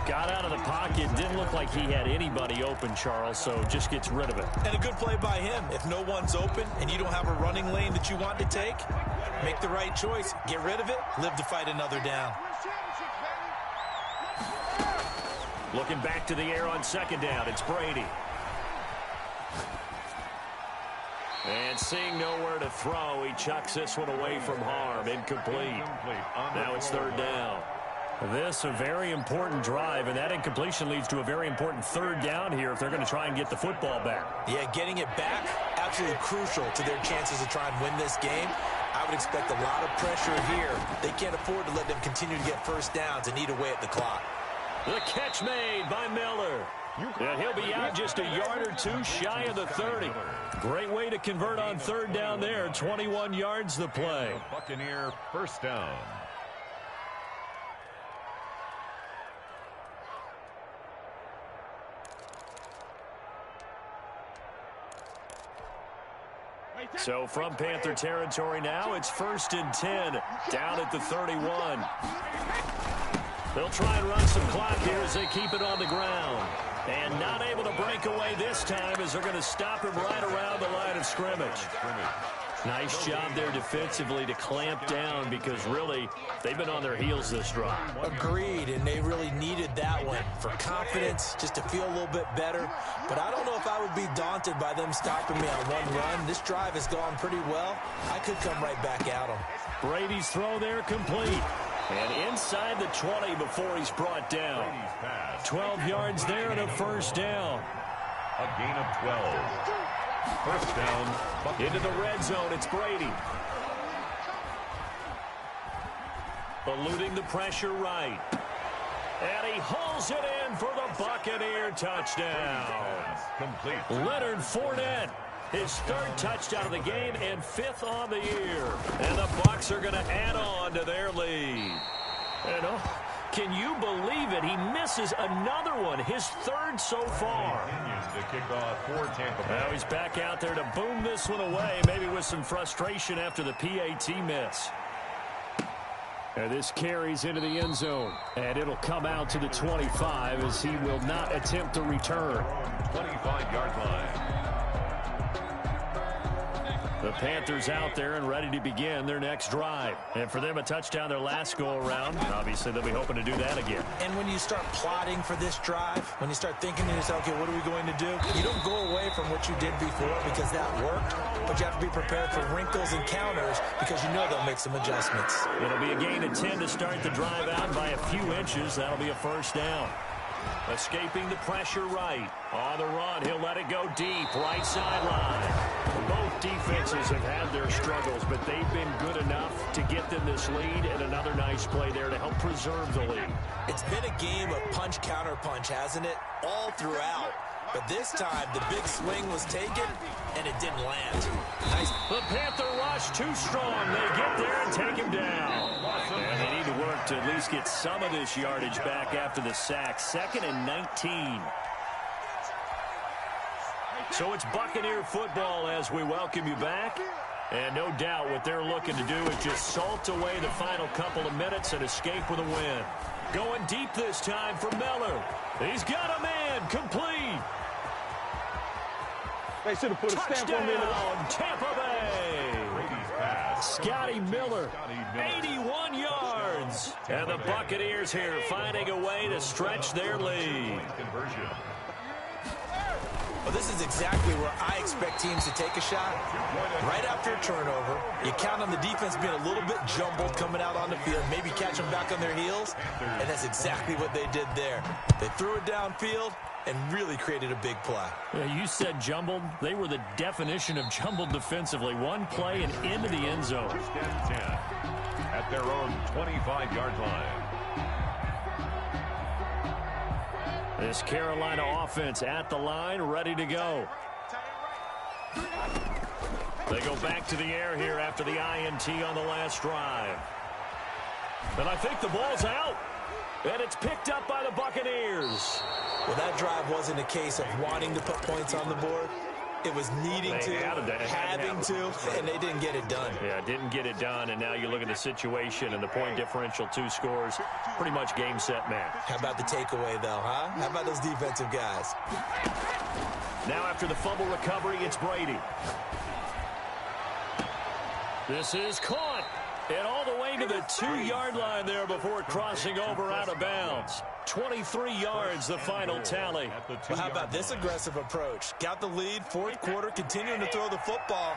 Got out of the pocket. Didn't look like he had anybody open, Charles, so just gets rid of it. And a good play by him. If no one's open and you don't have a running lane that you want to take, make the right choice. Get rid of it. Live to fight another down. Looking back to the air on second down. It's Brady. And seeing nowhere to throw, he chucks this one away from harm. Incomplete. Now it's third down. This a very important drive, and that incompletion leads to a very important third down here if they're going to try and get the football back. Yeah, getting it back, absolutely crucial to their chances to try and win this game. I would expect a lot of pressure here. They can't afford to let them continue to get first downs and eat away at the clock. The catch made by Miller. And he'll be out just a yard or two shy of the 30. Great way to convert on third down there. 21 yards the play. Buccaneer first down. So from Panther territory now, it's 1st and 10 down at the 31. They'll try and run some clock here as they keep it on the ground. And not able to break away this time as they're going to stop him right around the line of scrimmage. Nice job there defensively to clamp down because really they've been on their heels this drive. Agreed, and they really needed that one for confidence, just to feel a little bit better. But I don't know if I would be daunted by them stopping me on one run. This drive has gone pretty well. I could come right back at them. Brady's throw there complete. And inside the 20 before he's brought down. 12 yards there and a first down. A gain of 12. First down. Into the red zone, it's Brady. Eluding the pressure right. And he hauls it in for the Buccaneer touchdown. Complete. Leonard Fournette. His third touchdown of the game and 5th on the year. And the Bucs are going to add on to their lead. And can you believe it? He misses another one, his 3rd so far. Continues to kick off for Tampa Bay. Now he's back out there to boom this one away, maybe with some frustration after the PAT miss. And this carries into the end zone. And it'll come out to the 25 as he will not attempt to return. 25-yard line. The Panthers out there and ready to begin their next drive. And for them, a touchdown their last go-around. Obviously, they'll be hoping to do that again. And when you start plotting for this drive, when you start thinking to yourself, okay, what are we going to do? You don't go away from what you did before because that worked, but you have to be prepared for wrinkles and counters because you know they'll make some adjustments. It'll be a gain of 10 to start the drive out by a few inches. That'll be a first down. Escaping the pressure right. On the run, he'll let it go deep. Right sideline. Both defenses have had their struggles, but they've been good enough to get them this lead, and another nice play there to help preserve the lead. It's been a game of punch, counter punch, hasn't it? All throughout. But this time, the big swing was taken, and it didn't land. Nice. The Panther rush too strong. They get there and take him down. And they need to work to at least get some of this yardage back after the sack. 2nd and 19. So it's Buccaneer football as we welcome you back. And no doubt what they're looking to do is just salt away the final couple of minutes and escape with a win. Going deep this time for Miller. He's got a man, complete. They should have put a stamp on me. Touchdown, Tampa Bay. Scotty Miller, 81 yards. And the Buccaneers here finding a way to stretch their lead. Well, this is exactly where I expect teams to take a shot. Right after a turnover, you count on the defense being a little bit jumbled coming out on the field, maybe catch them back on their heels, and that's exactly what they did there. They threw it downfield and really created a big play. Yeah, you said jumbled. They were the definition of jumbled defensively. One play and into the end zone. 10 at their own 25-yard line. This Carolina offense at the line, ready to go. They go back to the air here after the INT on the last drive. And I think the ball's out. And it's picked up by the Buccaneers. Well, that drive wasn't a case of wanting to put points on the board. It was needing to, having to, and they didn't get it done. Yeah, didn't get it done, and now you look at the situation and the point differential, 2 scores, pretty much game, set, match. How about the takeaway, though, huh? How about those defensive guys? Now after the fumble recovery, it's Brady. This is caught. And all the way to the 2-yard line there before crossing over out of bounds. 23 yards, the final tally. Well, how about this aggressive approach? Got the lead, 4th quarter, continuing to throw the football.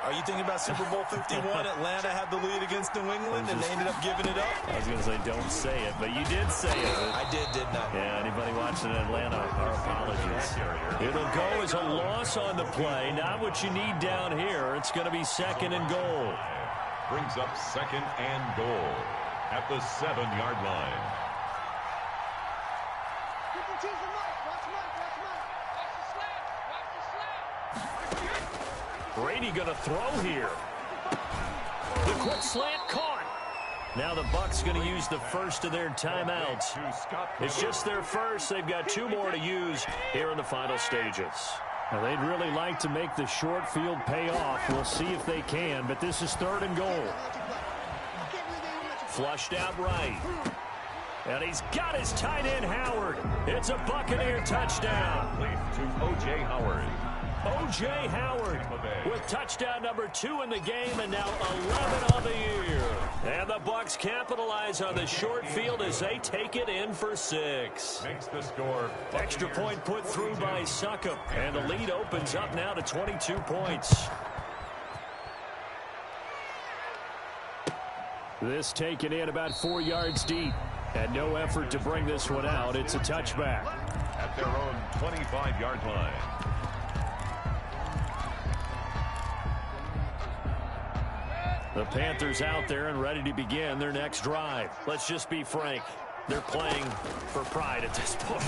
Are you thinking about Super Bowl 51? Atlanta had the lead against New England, and they ended up giving it up? I was going to say, don't say it, but you did say it. I didn't I? Yeah, anybody watching Atlanta, our apologies. It'll go as a loss on the play. Not what you need down here. It's going to be 2nd and goal. Brings up 2nd and goal at the 7-yard line. Brady going to throw here. The quick slant caught. Now the Bucs going to use the first of their timeouts. It's just their first. They've got 2 more to use here in the final stages. Now, they'd really like to make the short field pay off. We'll see if they can, but this is 3rd and goal. Flushed out right. And he's got his tight end, Howard. It's a Buccaneer touchdown. To O.J. Howard. O.J. Howard with touchdown number 2 in the game and now 11 on the year. And the Bucs capitalize on the short field as they take it in for 6. Makes the score. Extra point put through by Succop. And the lead opens up now to 22 points. This taken in about 4 yards deep. And no effort to bring this one out. It's a touchback. At their own 25-yard line. The Panthers out there and ready to begin their next drive. Let's just be frank. They're playing for pride at this point.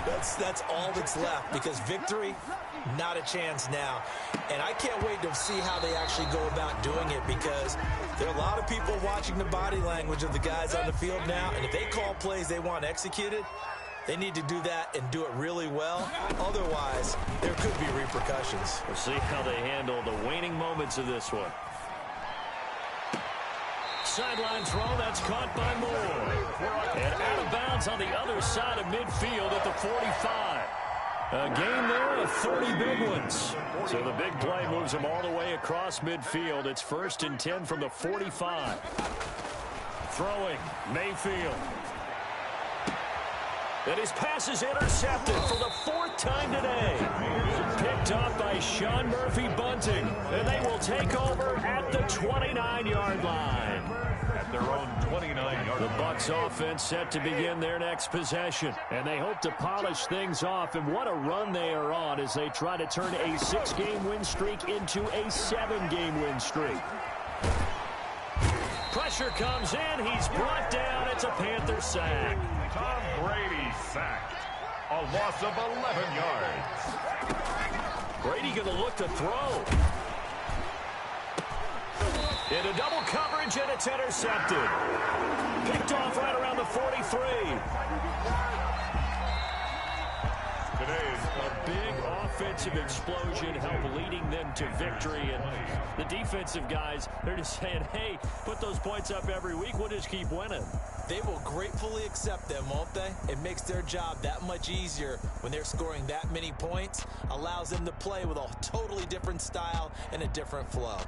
That's all that's left, because victory, not a chance now. And I can't wait to see how they actually go about doing it, because there are a lot of people watching the body language of the guys on the field now, and if they call plays they want executed, they need to do that and do it really well. Otherwise, there could be repercussions. We'll see how they handle the waning moments of this one. Sideline throw, that's caught by Moore. And out of bounds on the other side of midfield at the 45. A game there of 30 big ones. So the big play moves them all the way across midfield. It's 1st and 10 from the 45. Throwing, Mayfield. And his pass is intercepted for the 4th time today. Picked up by Sean Murphy-Bunting. And they will take over at the 29-yard line. At their own 29-yard The line. Bucs offense set to begin their next possession. And they hope to polish things off. And what a run they are on as they try to turn a 6-game win streak into a 7-game win streak. Pressure comes in. He's brought down. It's a Panther sack. Tom Brady sacked. A loss of 11 yards. Brady going to look to throw. Into double coverage, and it's intercepted. Picked off right around the 43. Today's a big offensive explosion helped leading them to victory. And the defensive guys, they're just saying, hey, put those points up every week. We'll just keep winning. They will gratefully accept them, won't they? It makes their job that much easier when they're scoring that many points. Allows them to play with a totally different style and a different flow.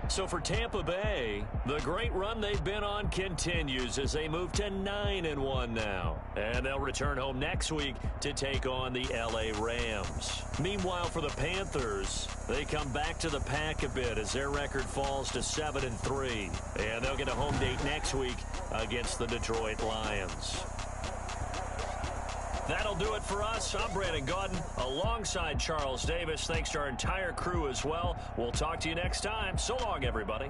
So for Tampa Bay, the great run they've been on continues as they move to 9-1 now. And they'll return home next week to take on the LA Rams. Meanwhile, for the Panthers, they come back to the pack a bit as their record falls to 7-3. And they'll get a home date next week against the Detroit Lions. That'll do it for us. I'm Brandon Gaudin alongside Charles Davis. Thanks to our entire crew as well. We'll talk to you next time. So long, everybody.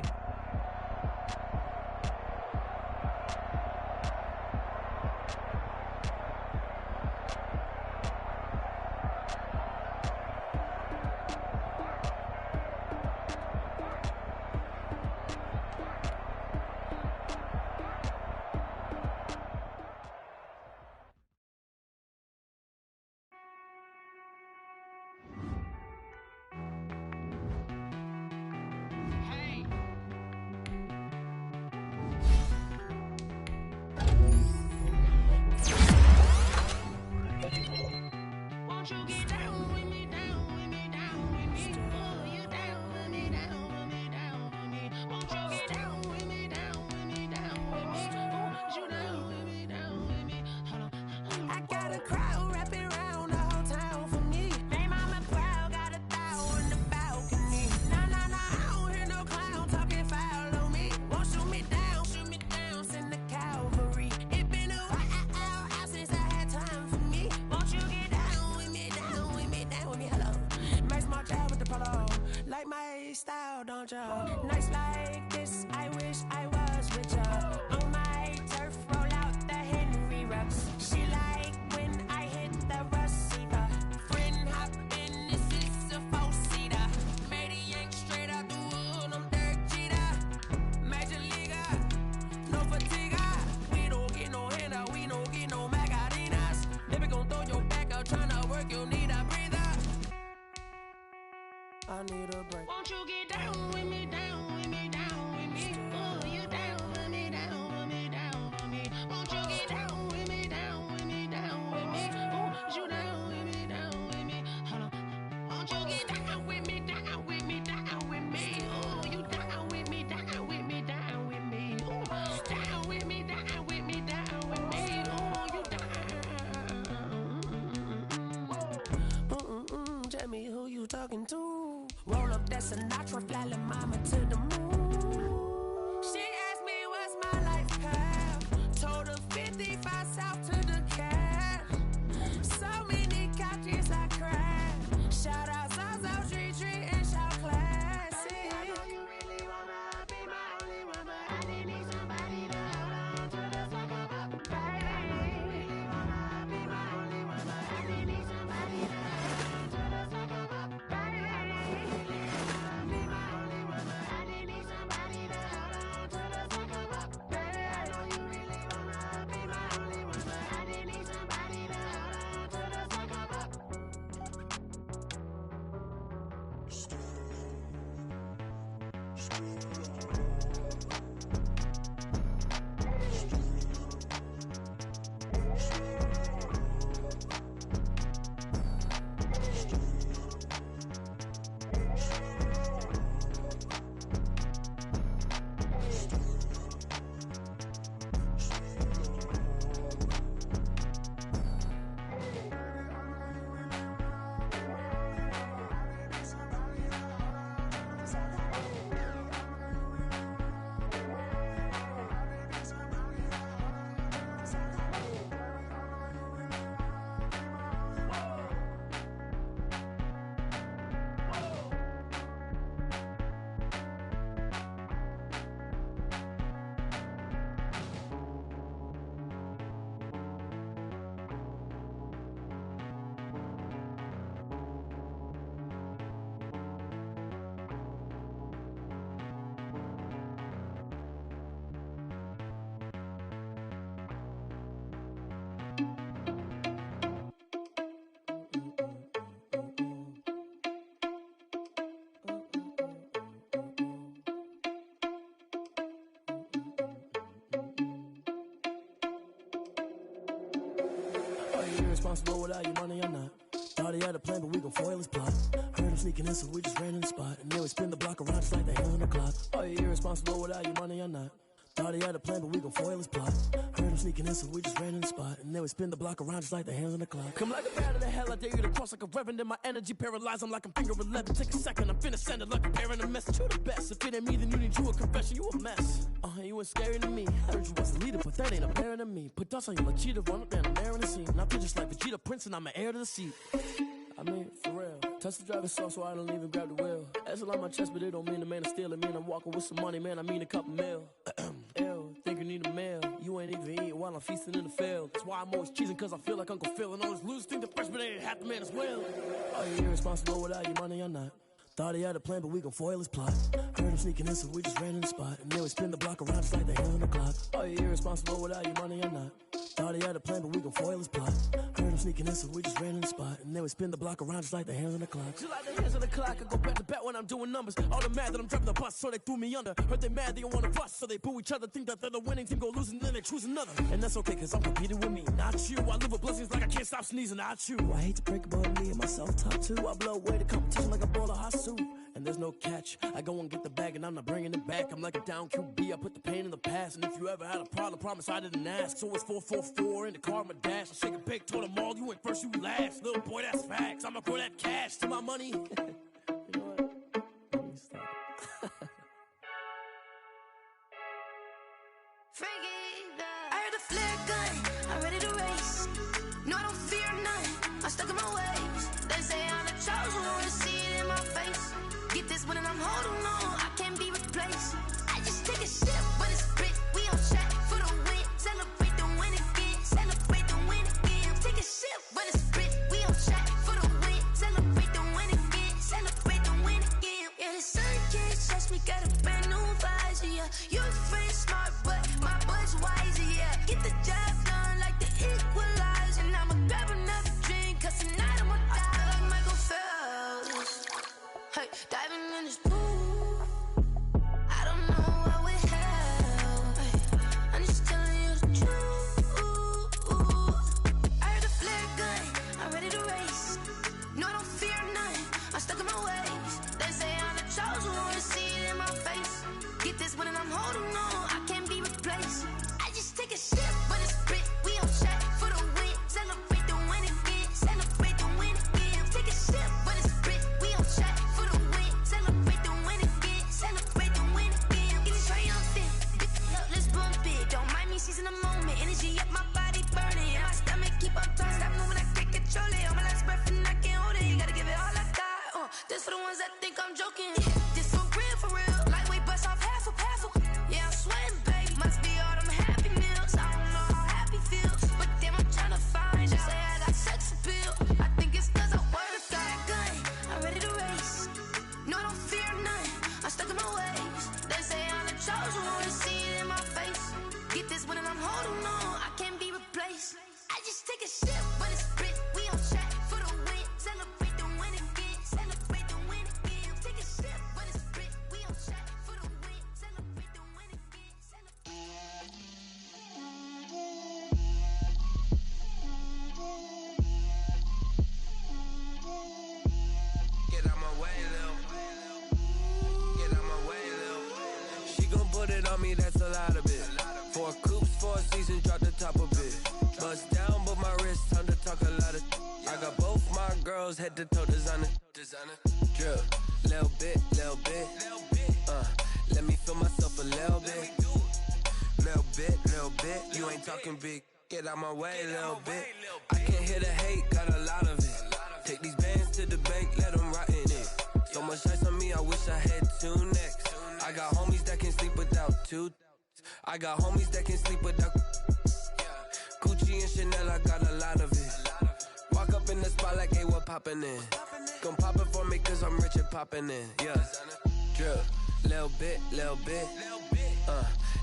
Nights like this, I wish I was with ya. On my turf, roll out the Henry rocks. She like when I hit the receiver. Friend hop in, this is a four-seater. Made a yank straight out the wood, I'm Derek Jeter. Major leaguer, no fatigue. We don't get no handout, we don't get no Macarinas. Never gon' throw your back out, tryna work, you need a breather. I need a break. Won't you get down with me, down with me, down with me? Oh, you down with me, down with me, down with me. Won't you get down with me, down with me, down with me? Oh, you down with me, down with me? Hold on. Won't you get down with me, down with me, down with me? Oh, you down with me, down with me, down with me? Oh, down with me, down with me, down with me? Oh, you down. Tell me who you talking to. Roll up that Sinatra, fly la mama to the moon. She asked me what's my life path. Told her 55 south to the cat. So many couches I crashed. Shout out Zazo, Tree, and shout classic. I know you really wanna be my only one, but I didn't need somebody to hold on to the fuck up, baby. I really wanna be my only one, but I didn't need somebody to hold on to the fuck up, baby. you irresponsible without your money or not? Thought he had a plan, but we gon' foil his plot. Heard him sneaking in, so we just ran in the spot. And then we spin the block around just like the hand on the clock. Are you irresponsible without your money or not? Thought he had a plan, but we gon' foil his plot. Heard him sneaking in, so we just ran in the spot. And then we spin the block around just like the hands on the clock. Come like a bat of the hell, I dare you to cross like a reverend. In my energy paralyzed, I'm like I'm finger 11. Take a second, I'm finna send it like a parent a message. You the best, if it ain't me, then you need you a confession. You a mess, you ain't scary to me. I heard you was the leader, but that ain't apparent to me. Put dust on you like cheetah, run up and I'm there in the scene. Now I just like Vegeta Prince and I'm an heir to the seat. I mean, for real. Touch the driver's sauce so I don't even grab the wheel. That's on my chest, but it don't mean the man is stealing. Mean I'm walking with some money, man, I mean a couple mil. Ew, think you need a meal. You ain't even eating while I'm feasting in the field. That's why I'm always cheesing, cause I feel like Uncle Phil. And all those losers think the freshman ain't half the man as well. Are you irresponsible without your money or not? Thought he had a plan, but we gon' foil his plot. Heard him sneaking in, so we just ran in the spot. And then we spin the block around just like the hand on the clock. Are you irresponsible without your money or not? Thought he had a plan, but we gon' foil his plot. Heard him sneaking in, so we just ran in the spot. And then we spin the block around just like the hands on the clock. Just like the hands on the clock, I go back to back when I'm doing numbers. All the mad that I'm driving the bus, so they threw me under. Heard they mad, they don't wanna bust, so they boo each other. Think that they're the winning team, go losing, then they choose another. And that's okay, cause I'm competing with me, not you. I live with blessings like I can't stop sneezing, not you. I hate to break about me and my self-talk too. I blow away the competition like a bowl of hot soup. And there's no catch, I go and get the bag and I'm not bringing it back. I'm like a down QB, I put the pain in the past. And if you ever had a problem, promise I didn't ask. So it's 444 in the car, my dash. I shake a big, told them all, you went first, you last. Little boy, that's facts, I'ma throw that cash to my money. You know what? Let me stop. I heard a flare gun, I'm ready to race. No, I don't fear none, I'm stuck in my ways. They say I'm the chosen one, see it in my face. Get this one and I'm holding on, I can't be replaced. I just take a sip when it's split, we on track for the win. Celebrate the win again, celebrate the win again. Take a sip when it's split, we on track for the win. Celebrate the win again, celebrate the win again. Yeah, the sun can't touch me, got a brand new visor, yeah. You're friend smart, but my boy's wiser, yeah. Get the job done like the equalizer. And I'ma grab another drink, cause tonight I'ma die like Michael Phelps. Hey, diving in this pool, I don't know what would help. Hey, I'm just telling you the truth. I heard a flare gun, I'm ready to race. No, I don't fear none, I'm stuck in my ways. They say I'm the chosen one, see it in my face. Get this one and I'm holding on, I can't be replaced. I just take a sip when it's split, we on track for the win. Celebrate the win again, celebrate the win again. Take a sip when it's split, we on track for the win. Celebrate the win again, celebrate the win again. Getting triumphant, let's bump it. Don't mind me seizing the moment, energy up my body burning. And my stomach keep on turning, stop moving, I can't control it. On my last breath and I can't hold it. You gotta give it all I got. This for the ones that think I'm joking. This for real, lightweight bust off half a. Yeah, I'm sweating, baby. Must be all them happy meals. I don't know how happy feels, but damn, I'm trying to find out. Say I got sex appeal. I think it's cause I work a fat gun. I'm ready to race. No, I don't fear none. I'm stuck in my ways. They say I'm the chosen one, see it in my face. Get this one and I'm holding on, I can't be replaced. I just take a sip when it's split. We on track for the win. Celebrate the win again. Celebrate the win again. Take a sip when it's split. We on track for the win. Celebrate the win again. Get out my way, Lil. Get out my way, Lil. She gon' put it on me, that's a lot of it. 4 coops, 4 seasons, drop the top of it. Bust down, but my wrist, time to talk a lot of. I got both my girls, head to toe designer. Drip, little bit. Let me feel myself a little bit. Little bit. You ain't talking big. Get out my way, little bit. I can't hear the hate, got a lot of it. Take these bands to the bank, let them rot in it. So much ice on me, I wish I had 2 necks. I got homies that can sleep without 2. I got homies that can sleep without Gucci and Chanel, I got a lot of it. Walk up in the spot like, hey, what poppin' in? Gon' pop it for me cause I'm rich and poppin' in. Yeah, drip, little bit.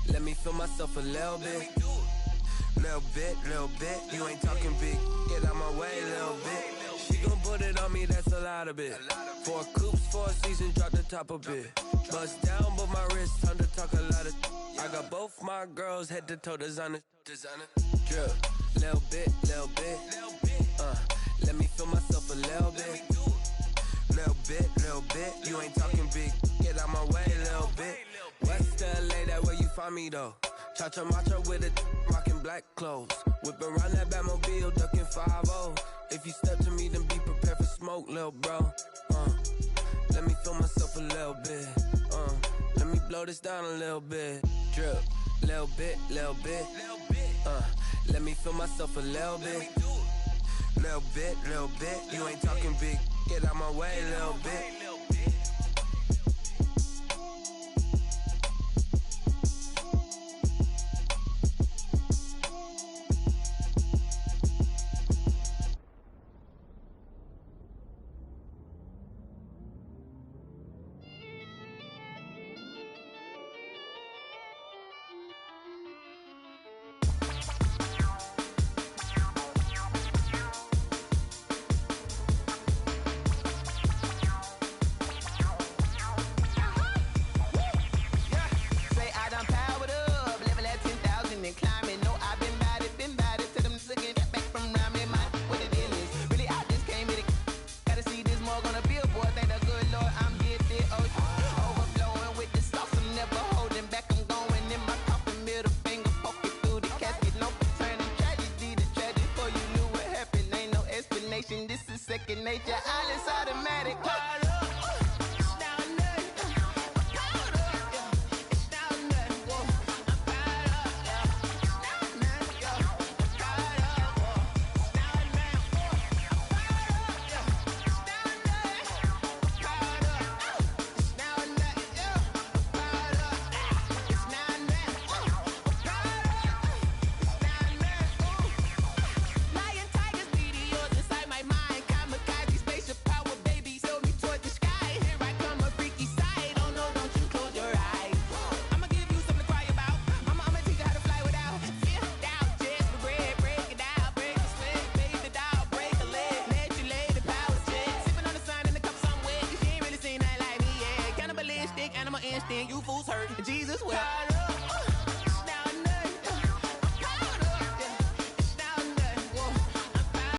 Let me feel myself a little bit. Little bit. You ain't talking big. Get out my way, little bit. She gon' put it on me, that's a lot of it. 4 coops, 4 seasons, drop the top a bit. Bust down, but my wrist, time to talk a lot of. I got both my girls, head to toe designer. Drip, little bit. bit. You ain't talking big, get out my way, little bit. West LA, that where you find me though. Cha-cha matcha with a rockin' black clothes. Whip around that Batmobile, ducking 5-0. If you step to me, then be prepared for smoke, lil' bro. Let me feel myself a little bit. Let me blow this down a little bit. Drip, little bit, little bit. Let me feel myself a little bit. Little bit, little bit. You ain't talking big, get out my way, little bit. This is second nature, all is automatic. Animal instinct, you fools hurt. Jesus will.